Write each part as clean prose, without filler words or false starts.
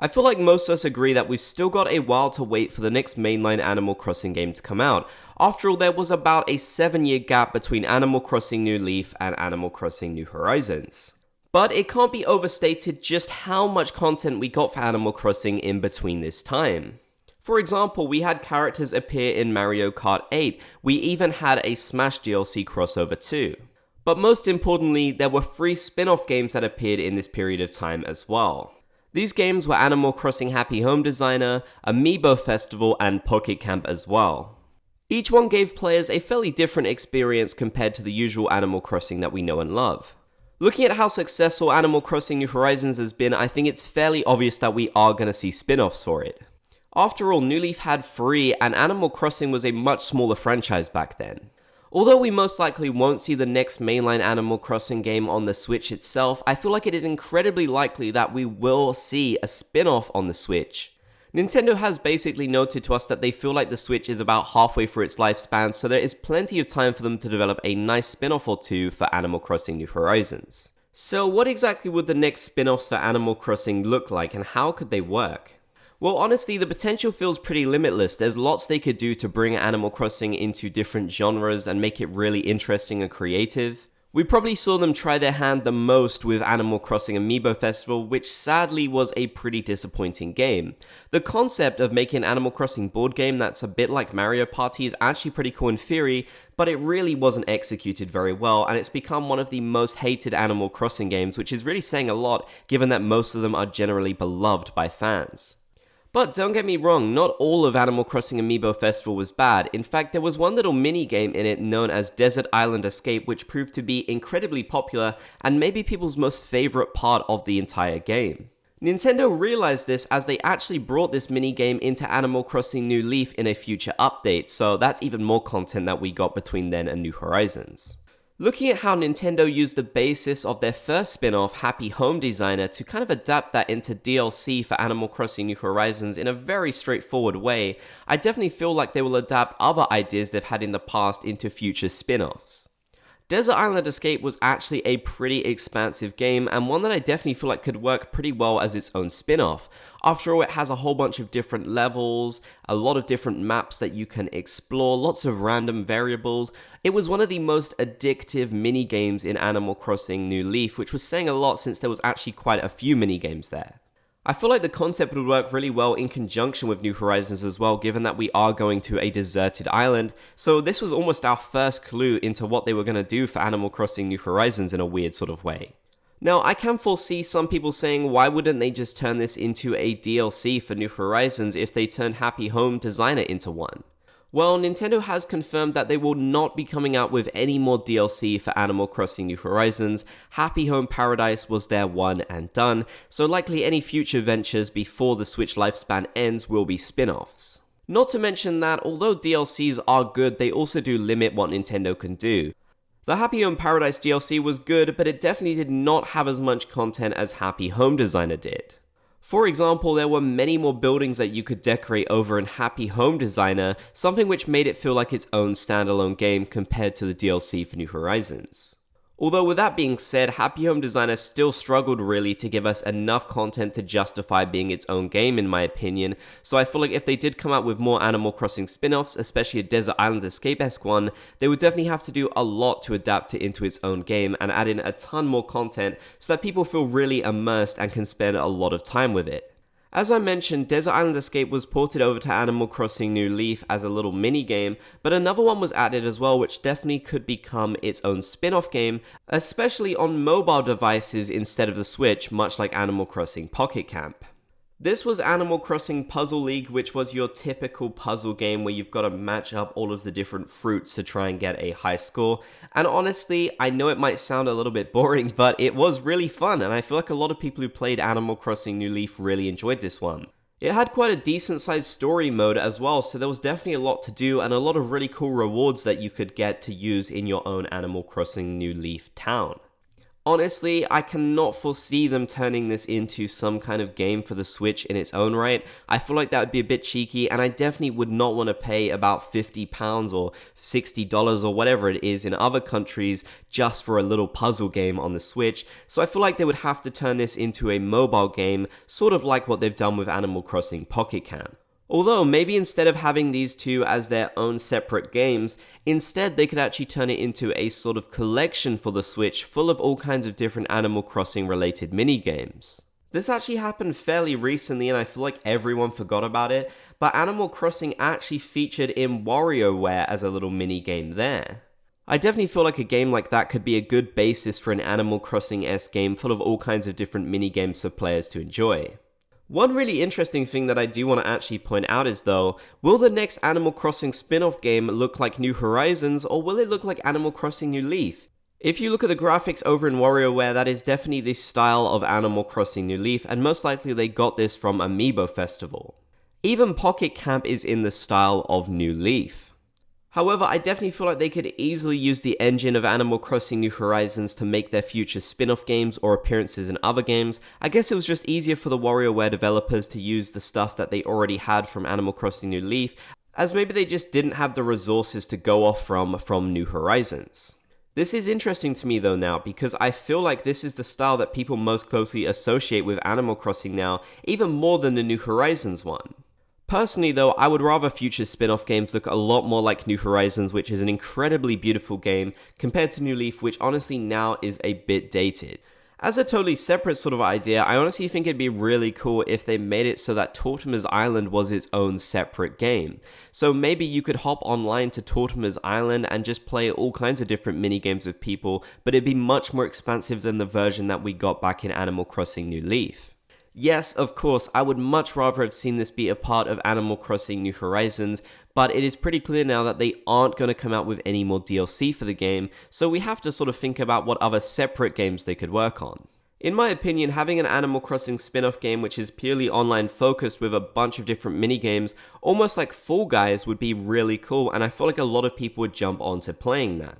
I feel like most of us agree that we've still got a while to wait for the next mainline Animal Crossing game to come out. After all, there was about a 7-year gap between Animal Crossing New Leaf and Animal Crossing New Horizons. But it can't be overstated just how much content we got for Animal Crossing in between this time. For example, we had characters appear in Mario Kart 8, we even had a Smash DLC crossover too. But most importantly, there were 3 spin-off games that appeared in this period of time as well. These games were Animal Crossing Happy Home Designer, Amiibo Festival, and Pocket Camp as well. Each one gave players a fairly different experience compared to the usual Animal Crossing that we know and love. Looking at how successful Animal Crossing New Horizons has been, I think it's fairly obvious that we are going to see spin-offs for it. After all, New Leaf had 3, and Animal Crossing was a much smaller franchise back then. Although we most likely won't see the next mainline Animal Crossing game on the Switch itself, I feel like it is incredibly likely that we will see a spin-off on the Switch. Nintendo has basically noted to us that they feel like the Switch is about halfway through its lifespan, so there is plenty of time for them to develop a nice spin-off or two for Animal Crossing New Horizons. So what exactly would the next spin-offs for Animal Crossing look like, and how could they work? Well, honestly, the potential feels pretty limitless. There's lots they could do to bring Animal Crossing into different genres and make it really interesting and creative. We probably saw them try their hand the most with Animal Crossing Amiibo Festival, which sadly was a pretty disappointing game. The concept of making an Animal Crossing board game that's a bit like Mario Party is actually pretty cool in theory, but it really wasn't executed very well, and it's become one of the most hated Animal Crossing games, which is really saying a lot given that most of them are generally beloved by fans. But don't get me wrong, not all of Animal Crossing Amiibo Festival was bad. In fact, there was one little mini-game in it known as Desert Island Escape, which proved to be incredibly popular and maybe people's most favorite part of the entire game. Nintendo realized this as they actually brought this mini-game into Animal Crossing New Leaf in a future update, so that's even more content that we got between then and New Horizons. Looking at how Nintendo used the basis of their first spin-off, Happy Home Designer, to kind of adapt that into DLC for Animal Crossing New Horizons in a very straightforward way, I definitely feel like they will adapt other ideas they've had in the past into future spin-offs. Desert Island Escape was actually a pretty expansive game, and one that I definitely feel like could work pretty well as its own spin-off. After all, it has a whole bunch of different levels, a lot of different maps that you can explore, lots of random variables. It was one of the most addictive mini-games in Animal Crossing New Leaf, which was saying a lot since there was actually quite a few mini-games there. I feel like the concept would work really well in conjunction with New Horizons as well, given that we are going to a deserted island, so this was almost our first clue into what they were going to do for Animal Crossing New Horizons in a weird sort of way. Now, I can foresee some people saying, why wouldn't they just turn this into a DLC for New Horizons if they turn Happy Home Designer into one? Well, Nintendo has confirmed that they will not be coming out with any more DLC for Animal Crossing New Horizons. Happy Home Paradise was their one and done, so likely any future ventures before the Switch lifespan ends will be spin-offs. Not to mention that, although DLCs are good, they also do limit what Nintendo can do. The Happy Home Paradise DLC was good, but it definitely did not have as much content as Happy Home Designer did. For example, there were many more buildings that you could decorate over in Happy Home Designer, something which made it feel like its own standalone game compared to the DLC for New Horizons. Although with that being said, Happy Home Designer still struggled really to give us enough content to justify being its own game in my opinion, so I feel like if they did come out with more Animal Crossing spin-offs, especially a Desert Island Escape-esque one, they would definitely have to do a lot to adapt it into its own game and add in a ton more content so that people feel really immersed and can spend a lot of time with it. As I mentioned, Desert Island Escape was ported over to Animal Crossing New Leaf as a little mini-game, but another one was added as well which definitely could become its own spin-off game, especially on mobile devices instead of the Switch, much like Animal Crossing Pocket Camp. This was Animal Crossing Puzzle League, which was your typical puzzle game where you've got to match up all of the different fruits to try and get a high score. And honestly, I know it might sound a little bit boring, but it was really fun, and I feel like a lot of people who played Animal Crossing New Leaf really enjoyed this one. It had quite a decent sized story mode as well, so there was definitely a lot to do and a lot of really cool rewards that you could get to use in your own Animal Crossing New Leaf town. Honestly, I cannot foresee them turning this into some kind of game for the Switch in its own right. I feel like that would be a bit cheeky, and I definitely would not want to pay about £50 or $60 or whatever it is in other countries just for a little puzzle game on the Switch. So I feel like they would have to turn this into a mobile game, sort of like what they've done with Animal Crossing Pocket Camp. Although, maybe instead of having these two as their own separate games, instead they could actually turn it into a sort of collection for the Switch full of all kinds of different Animal Crossing related mini-games. This actually happened fairly recently and I feel like everyone forgot about it, but Animal Crossing actually featured in WarioWare as a little mini-game there. I definitely feel like a game like that could be a good basis for an Animal Crossing-esque game full of all kinds of different mini-games for players to enjoy. One really interesting thing that I do want to actually point out is though, will the next Animal Crossing spin-off game look like New Horizons or will it look like Animal Crossing New Leaf? If you look at the graphics over in WarioWare, that is definitely the style of Animal Crossing New Leaf, and most likely they got this from Amiibo Festival. Even Pocket Camp is in the style of New Leaf. However, I definitely feel like they could easily use the engine of Animal Crossing New Horizons to make their future spin-off games or appearances in other games. I guess it was just easier for the WarioWare developers to use the stuff that they already had from Animal Crossing New Leaf, as maybe they just didn't have the resources to go off from New Horizons. This is interesting to me though now, because I feel like this is the style that people most closely associate with Animal Crossing now, even more than the New Horizons one. Personally though, I would rather future spin-off games look a lot more like New Horizons, which is an incredibly beautiful game, compared to New Leaf, which honestly now is a bit dated. As a totally separate sort of idea, I honestly think it'd be really cool if they made it so that Tortimer's Island was its own separate game. So maybe you could hop online to Tortimer's Island and just play all kinds of different mini-games with people, but it'd be much more expansive than the version that we got back in Animal Crossing New Leaf. Yes, of course, I would much rather have seen this be a part of Animal Crossing New Horizons, but it is pretty clear now that they aren't going to come out with any more DLC for the game, so we have to sort of think about what other separate games they could work on. In my opinion, having an Animal Crossing spin-off game which is purely online focused with a bunch of different mini-games, almost like Fall Guys, would be really cool, and I feel like a lot of people would jump onto playing that.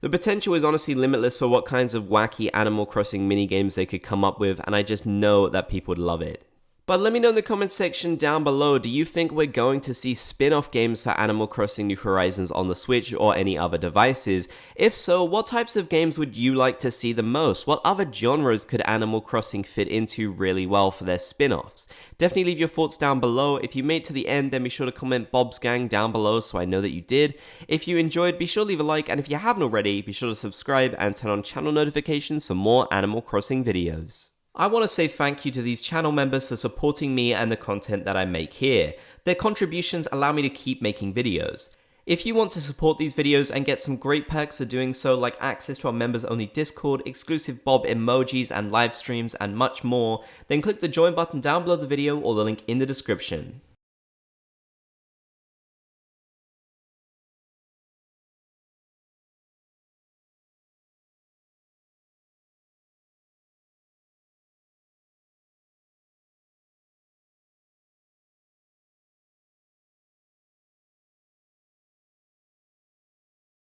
The potential is honestly limitless for what kinds of wacky Animal Crossing minigames they could come up with, and I just know that people would love it. But let me know in the comment section down below, do you think we're going to see spin-off games for Animal Crossing New Horizons on the Switch or any other devices? If so, what types of games would you like to see the most? What other genres could Animal Crossing fit into really well for their spin-offs? Definitely leave your thoughts down below. If you made it to the end, then be sure to comment Bob's Gang down below so I know that you did. If you enjoyed, be sure to leave a like, and if you haven't already, be sure to subscribe and turn on channel notifications for more Animal Crossing videos. I want to say thank you to these channel members for supporting me and the content that I make here. Their contributions allow me to keep making videos. If you want to support these videos and get some great perks for doing so, like access to our members only Discord, exclusive Bob emojis and live streams and much more, then click the join button down below the video or the link in the description.